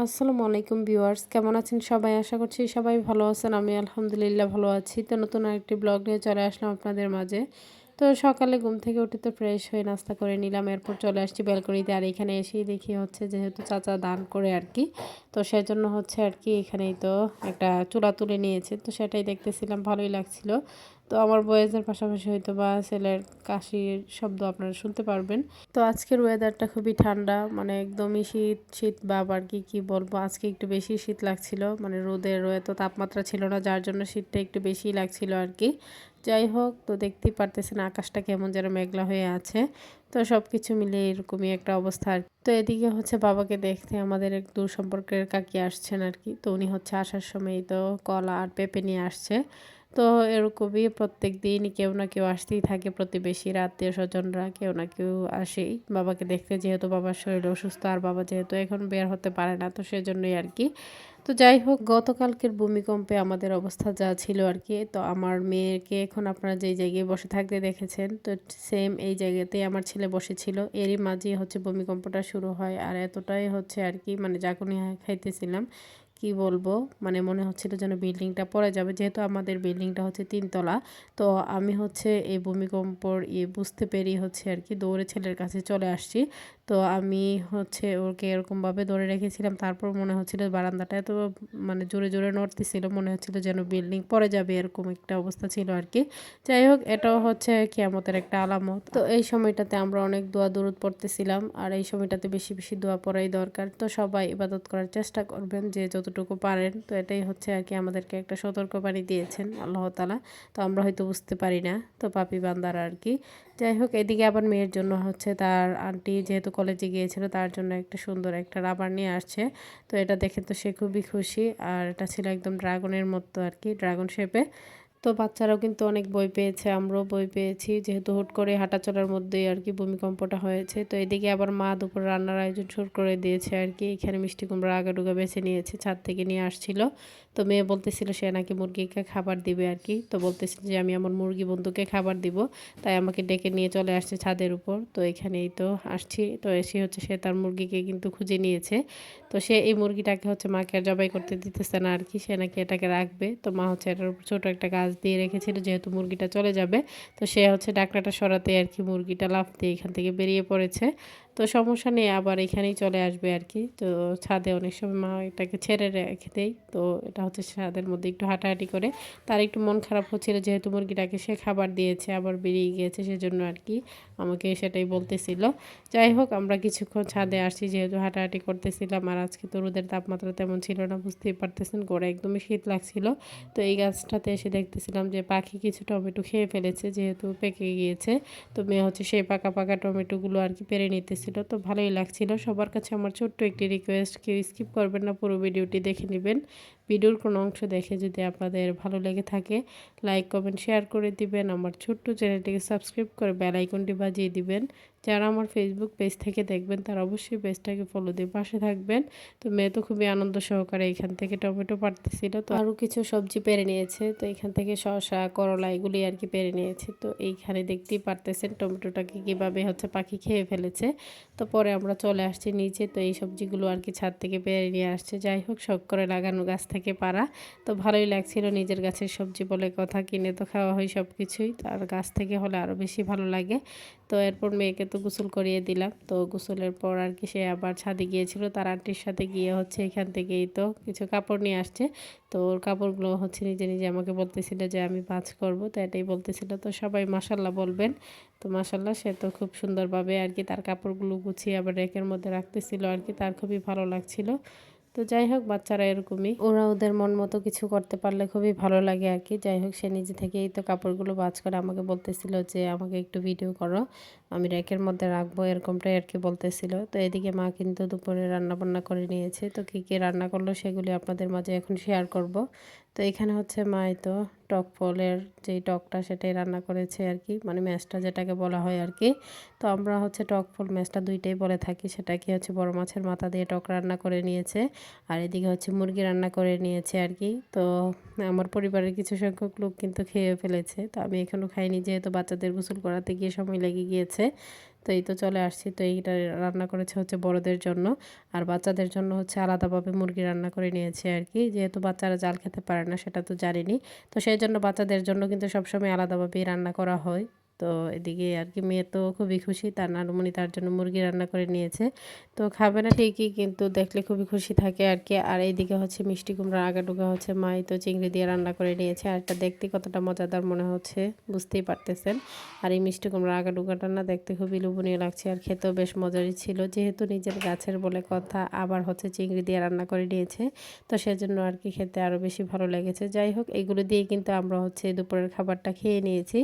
আসসালামু আলাইকুম ভিউয়ার্স, কেমন আছেন সবাই? আশা করছি সবাই ভালো আছেন। আমি আলহামদুলিল্লাহ ভালো আছি। তো নতুন আরেকটি ব্লগ নিয়ে চলে আসলাম আপনাদের মাঝে। তো সকালে ঘুম থেকে উঠে তো ফ্রেশ হয়ে নাস্তা করে নিলাম। এরপর চলে আসছি ব্যালকনিতে। আর এখানে এসেই দেখি হচ্ছে যেহেতু চাচা দান করে আর কি, তো সেজন্য হচ্ছে আর কি এখানেই তো একটা চুলা তুলে নিয়েছে। তো সেটাই দেখতেছিলাম, ভালোই লাগছিল। তো আমার ভয়েসের পাশাপাশি হয়তো বা ছেলের কাশির শব্দ আপনারা শুনতে পারবেন। তো আজকের ওয়েদারটা খুবই ঠান্ডা, মানে একদমই শীত শীত ভাব আর কি, কি বলবো, আজকে একটু বেশি শীত লাগছিল, মানে রোদের এত তাপমাত্রা ছিল না, যার জন্য শীতটা একটু বেশি লাগছিল আর কি। যাই হোক, তো দেখতেই পারতেছেন আকাশটা কেমন যেন মেঘলা হয়ে আছে। তো সব কিছু মিলে এরকমই একটা অবস্থা আর কি। তো এদিকে হচ্ছে বাবাকে দেখতে আমাদের এক দূর সম্পর্কের কাকি আসছেন আর কি। তো উনি হচ্ছে আসার সময় তো কলা আর পেঁপে নিয়ে আসছে। তো এরকমই প্রত্যেক দিনই কেউ না কেউ আসতেই থাকে, প্রতিবেশীরা, আত্মীয়-স্বজনরা কেউ না কেউ আসেই বাবাকে দেখতে। যেহেতু বাবার শরীর অসুস্থ আর বাবা যেহেতু এখন বের হতে পারে না, তো সেজন্যই আর কি। তো যাই হোক, গতকালকের ভূমিকম্পে আমাদের অবস্থা যা ছিল আর কি, তো আমার মেয়েকে এখন আপনারা যেই জায়গায় বসে থাকতে দেখেছেন, তো সেম এই জায়গাতেই আমার ছেলে বসেছিল। এরই মাঝেই হচ্ছে ভূমিকম্পটা শুরু হয়। আর এতটাই হচ্ছে আর কি, মানে ঝাঁকুনি খাইতেছিলাম, কি বলবো, মানে মনে হচ্ছিল যেন বিল্ডিংটা পড়ে যাবে। যেহেতু আমাদের বিল্ডিংটা হচ্ছে ৩ তলা, তো আমি হচ্ছে এই ভূমিকম্পর বুঝতে পেরেই হচ্ছে আর কি দৌড়ে ছেলের কাছে চলে আসছি। তো আমি হচ্ছে ওকে এরকমভাবে ধরে রেখেছিলাম। তারপর মনে হচ্ছিল বারান্দাটা এত মানে জোরে জোরে নড়তেছিল, মনে হচ্ছিল যেন বিল্ডিং পড়ে যাবে, এরকম একটা অবস্থা ছিল আর কি। যাই হোক, এটাও হচ্ছে কিয়ামতের একটা আলামত। তো এই সময়টাতে আমরা অনেক দোয়া দরুদ পড়তেছিলাম, আর এই সময়টাতে বেশি বেশি দোয়া পড়াই দরকার। তো সবাই ইবাদত করার চেষ্টা করবেন যে যতটুকু পারেন। তো এটাই হচ্ছে আর কি আমাদেরকে একটা সতর্কবাণী দিয়েছেন আল্লাহ তাআলা। তো আমরা হয়তো বুঝতে পারি না, তো পাপী বান্দারা আর কি। যাই হোক, এদিকে আবার মেয়ের জন্য হচ্ছে তার আন্টি যেহেতু কলেজে গিয়েছিল, তার জন্য একটা সুন্দর একটা রাবার নিয়ে আসছে। তো এটা দেখে তো সে খুবই খুশি। আর এটা ছিল একদম ড্রাগনের মতো আর কি, ড্রাগন শেপে। তো বাচ্চারাও কিন্তু অনেক ভয় পেয়েছে, আমরাও ভয় পেয়েছি, যেহেতু হুট করে হাঁটাচলার মধ্যেই আর কি ভূমিকম্পটা হয়েছে। তো এদিকে আবার মা দুপুরে রান্নার আয়োজন শুরু করে দিয়েছে আর কি। এখানে মিষ্টি কুমড়া আগাডুগা বেছে নিয়েছে, ছাদ থেকে নিয়ে আসছিল। তো মেয়ে বলতেছিল সে নাকি মুরগিকে খাবার দিবে আর কি। তো বলতেছিল যে আমি আমার মুরগি বন্ধুকে খাবার দিব, তাই আমাকে ডেকে নিয়ে চলে আসছে ছাদের উপর। তো এখানেই তো আসছি। তো এসে হচ্ছে সে তার মুরগিকে কিন্তু খুঁজে নিয়েছে। তো সে এই মুরগিটাকে হচ্ছে মাকে আর জবাই করতে দিতেছে না আর কি, সে নাকি এটাকে রাখবে। তো মা হচ্ছে এটার উপর ছোট একটা গাছ দিয়ে রেখেছিল, যেহেতু মুরগিটা চলে যাবে। তো সে হচ্ছে ডাকনাটা সরাতে আর কি মুরগিটা লাফ দিয়ে এখান থেকে বেরিয়ে পড়েছে। তো সমস্যা নেই, আবার এখানেই চলে আসবে আর কি। তো ছাদে অনেক সময় মা এটাকে ছেড়ে রেখে দেয়। তো এটা হচ্ছে ছাদের মধ্যে একটু হাঁটাহাঁটি করে। তার একটু মন খারাপ হচ্ছিল, যেহেতু মুরগিটাকে সে খাবার দিয়েছে আবার বেরিয়ে গিয়েছে, সেজন্য আর কি আমাকে সেটাই বলতেছিল। যাই হোক, আমরা কিছুক্ষণ ছাদে আসছি, যেহেতু হাঁটাহাঁটি করতেছিলাম। আর আজকে তো রোদের তাপমাত্রা তেমন ছিল না, বুঝতেই পারতেছেন, গোড়া একদমই শীত লাগছিল। তো এই গাছটাতে এসে দেখতেছিলাম যে পাখি কিছু টমেটো খেয়ে ফেলেছে, যেহেতু পেকে গিয়েছে। তো মেয়ে হচ্ছে সেই পাকা পাকা টমেটোগুলো আর কি পেরে নিতেছিল। তো ভালোই লাগছিল। সবার কাছে আমার ছোট্ট একটি রিকোয়েস্ট, কেউ স্কিপ করবেন না, পুরো ভিডিওটি দেখে নেবেন। ভিডিওর কোনো অংশ দেখে যদি আপনাদের ভালো লেগে থাকে, লাইক কমেন্ট শেয়ার করে দিবেন। আমার ছোট্ট চ্যানেলটিকে সাবস্ক্রাইব করে বেল আইকনটি বাজিয়ে দিবেন। যারা আমার ফেসবুক পেজ থেকে দেখবেন তারা অবশ্যই পেজটাকে ফলো দিয়ে পাশে থাকবেন। তো মেয়ে তো খুবই আনন্দ সহকারে এখান থেকে টমেটো পাড়তেছিল। তো আরও কিছু সবজি পেরে নিয়েছে। তো এখান থেকে শসা, করলা এগুলি আর কি পেরে নিয়েছে। তো এইখানে দেখতেই পারতেছেন টমেটোটাকে কীভাবে হচ্ছে পাখি খেয়ে ফেলেছে। তো পরে আমরা চলে আসছি নিচে। তো এই সবজিগুলো আর কি ছাদ থেকে পেরে নিয়ে আসছে। যাই হোক, শখ করে লাগানো গাছ থেকে পারা। তো ভালোই লাগছিল, নিজের গাছের সবজি বলে কথা, কিনে তো খাওয়া হয় সব কিছুই, আর গাছ থেকে হলে আরও বেশি ভালো লাগে। তো এরপর মেয়েকে তো গোসল করিয়ে দিলাম। তো গোসলের পর আর কি সে আবার ছাদে গিয়েছিল, তার আন্টির সাথে গিয়ে হচ্ছে এখান থেকেই তো কিছু কাপড় নিয়ে আসছে। তো ওর কাপড়গুলো হচ্ছে নিজে নিজে আমাকে বলতেছিল যে আমি ভাঁজ করব, তো এটাই বলতেছিল। তো সবাই মাশাল্লাহ বলবেন। তো মাশাল্লাহ, সে তো খুব সুন্দরভাবে আর কি তার কাপড়গুলো গুছিয়ে আবার রেকের মধ্যে রাখতেছিল আর কি, তার খুবই ভালো লাগছিল। তো যাই হোক, বাচ্চারা এরকমই, ওরা ওদের মন মতো কিছু করতে পারলে খুবই ভালো লাগে আর কি। যাই হোক, সে নিজে থেকেই তো কাপড়গুলো ভাঁজ করে আমাকে বলতেছিল যে আমাকে একটু ভিডিও করো, আমি র্যাকের মধ্যে রাখবো, এরকমটাই আর কি বলতেছিল। তো এদিকে মা কিন্তু দুপুরে রান্না বান্না করে নিয়েছে। তো কী কী রান্না করলো সেগুলি আপনাদের মাঝে এখন শেয়ার করব। তো এখানে হচ্ছে মাই তো টক ফলের যেই টকটা সেটাই রান্না করেছে আর কি, মানে ম্যাশটা যেটাকে বলা হয় আর কি। তো আমরা হচ্ছে টক ফল ম্যাশটা দুইটাই বলে থাকি। সেটাকে হচ্ছে বড় মাছের মাথা দিয়ে টক রান্না করে নিয়েছে, আর এদিকে হচ্ছে মুরগি রান্না করে নিয়েছে আর কি। তো আমার পরিবারের কিছু সংখ্যক লোক কিন্তু খেয়ে ফেলেছে। তো আমি এখনও খাইনি, যেহেতু বাচ্চাদের গোসল করাতে গিয়ে সময় লেগে গিয়েছে। তো এই তো চলে আসছি। তো এইটা রান্না করেছে হচ্ছে বড়দের জন্য, আর বাচ্চাদের জন্য হচ্ছে আলাদাভাবে মুরগি রান্না করে নিয়েছে আর কি। যেহেতু বাচ্চারা জাল খেতে পারে না সেটা তো জানিনি। তো সেই জন্য বাচ্চাদের জন্য কিন্তু সবসময় আলাদাভাবেই রান্না করা হয়। তো এদিকে আর কি মেয়ে তো খুবই খুশি, তার নানুমণি তার জন্য মুরগি রান্না করে নিয়েছে। তো খাবে না ঠিকই, কিন্তু দেখলে খুবই খুশি থাকে আর কি। আর এইদিকে হচ্ছে মিষ্টি কুমড়ার আগাডুগা হচ্ছে মাই তো চিংড়ি দিয়ে রান্না করে নিয়েছে। আর এটা দেখতে কতটা মজাদার মনে হচ্ছে বুঝতেই পারতেছেন। আর এই মিষ্টি কুমড়ার আগাডুগাটা না দেখতে খুবই লোভনীয় লাগছে, আর খেতেও বেশ মজারই ছিল। যেহেতু নিজের গাছের বলে কথা, আবার হচ্ছে চিংড়ি দিয়ে রান্না করে নিয়েছে, তো সেজন্য আর কি খেতে আরও বেশি ভালো লেগেছে। যাই হোক, এগুলো দিয়ে কিন্তু আমরা হচ্ছে দুপুরের খাবারটা খেয়ে নিয়েছি।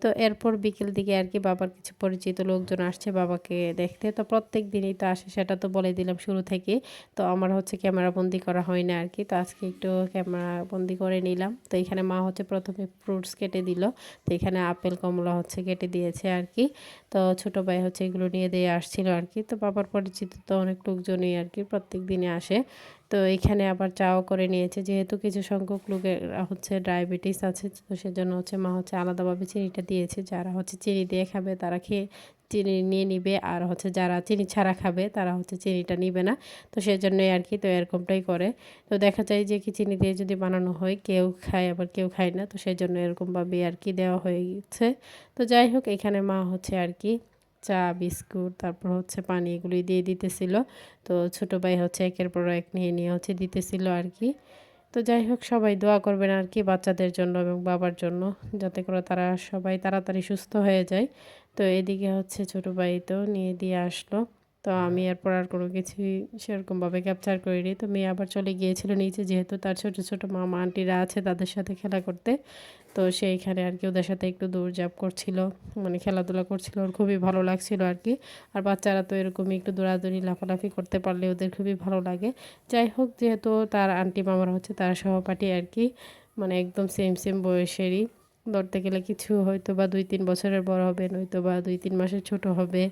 তো এরপর বিকেল দিকে আর কি বাবার কিছু পরিচিত লোকজন আসছে বাবাকে দেখতে। তো প্রত্যেক দিনই তো আসে, সেটা তো বলে দিলাম শুরু থেকে। তো আমার হচ্ছে ক্যামেরা বন্দি করা হয় না আর কি, তো আজকে একটু ক্যামেরা বন্দি করে নিলাম। তো এখানে মা হচ্ছে প্রথমে ফ্রুটস কেটে দিল। তো এখানে আপেল কমলা হচ্ছে কেটে দিয়েছে আর কি। তো ছোটো ভাই হচ্ছে এগুলো নিয়ে দিয়ে আসছিল আর কি। তো বাবার পরিচিত তো অনেক লোকজনই আর কি প্রত্যেক দিনে আসে। তো এখানে আবার চাও করে নিয়েছে, যেহেতু কিছু সংখ্যক লোকের হচ্ছে ডায়াবেটিস আছে, তো সেজন্য হচ্ছে মা হচ্ছে আলাদাভাবে চিনিটা দিয়েছে। যারা হচ্ছে চিনি দিয়ে খাবে তারা খেয়ে চিনি নিয়ে নিবে, আর হচ্ছে যারা চিনি ছাড়া খাবে তারা হচ্ছে চিনিটা নিবে না। তো সেজন্যই আর কি, তো এরকমটাই করে। তো দেখা যায় যে কি চিনি দিয়ে যদি বানানো হয় কেউ খায় আবার কেউ খায় না, তো সেই জন্য এরকমভাবে আর কি দেওয়া হয়েছে। তো যাই হোক, এখানে মা হচ্ছে আর কি চা বিস্কুট তারপর হচ্ছে পানি এগুলি দিয়ে দিতেছিল। তো ছোটো ভাই হচ্ছে একের পর এক নিয়ে নিয়ে হচ্ছে দিতেছিল আর কি। তো যাই হোক, সবাই দোয়া করবেন আর কি বাচ্চাদের জন্য এবং বাবার জন্য, যাতে করে তারা সবাই তাড়াতাড়ি সুস্থ হয়ে যায়। তো এদিকে হচ্ছে ছোটো ভাই তো নিয়ে দিয়ে আসলো। তো আমি এরপর আর কোনো কিছুই সেরকমভাবে ক্যাপচার করিনি। তো মেয়ে আবার চলে গিয়েছিল নিচে, যেহেতু তার ছোটো ছোটো মামা আন্টিরা আছে তাদের সাথে খেলা করতে। তো সেইখানে আর কি ওদের সাথে একটু দৌড়ঝাঁপ করছিল, মানে খেলাধুলা করছিল, ওর খুবই ভালো লাগছিল আর কি। আর বাচ্চারা তো এরকমই একটু দৌড়াদৌড়ি লাফালাফি করতে পারলে ওদের খুবই ভালো লাগে। যাই হোক, যেহেতু তার আন্টি মামারা হচ্ছে তার সহপাঠী আর কি, মানে একদম সেম সেম বয়সেরই। ধরতে গেলে কিছু হয়তো বা 2-3 বছরের বড় হবে, নয়তো বা 2-3 মাসের ছোট হবে,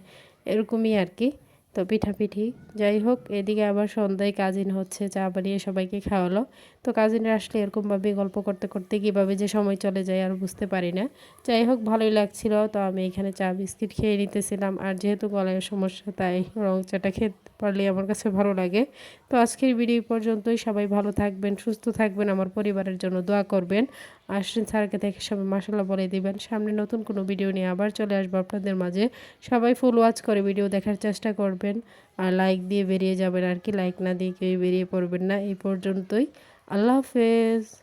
এরকমই আর কি। তো পিঠাপিঠি, যাই হোক, এদিকে আবার সন্ধ্যায় কাজিন হচ্ছে চা বানিয়ে সবাইকে খাওয়ালো। তো কাজিনরা আসলে এরকমভাবে গল্প করতে করতে কীভাবে যে সময় চলে যায় আর বুঝতে পারি না। যাই হোক, ভালোই লাগছিল। তো আমি এখানে চা বিস্কিট খেয়ে নিতেছিলাম, আর যেহেতু গলায় সমস্যা তাই রং চাটা খেতে পারলে আমার কাছে ভালো লাগে। তো আজকের ভিডিও পর্যন্তই। সবাই ভালো থাকবেন, সুস্থ থাকবেন, আমার পরিবারের জন্য দোয়া করবেন। আশ্রিন স্যারকে দেখে সবাই মাশাআল্লাহ বলে দিবেন। সামনে নতুন কোনো ভিডিও নিয়ে আবার চলে আসবো আপনাদের মাঝে। সবাই ফুল ওয়াচ করে ভিডিও দেখার চেষ্টা করবেন, আর লাইক দিয়ে বেরিয়ে যাবেন আর কি। লাইক না দিয়ে কেউ বেরিয়ে পড়বেন না। এই পর্যন্তই। আল্লাহ হাফেজ।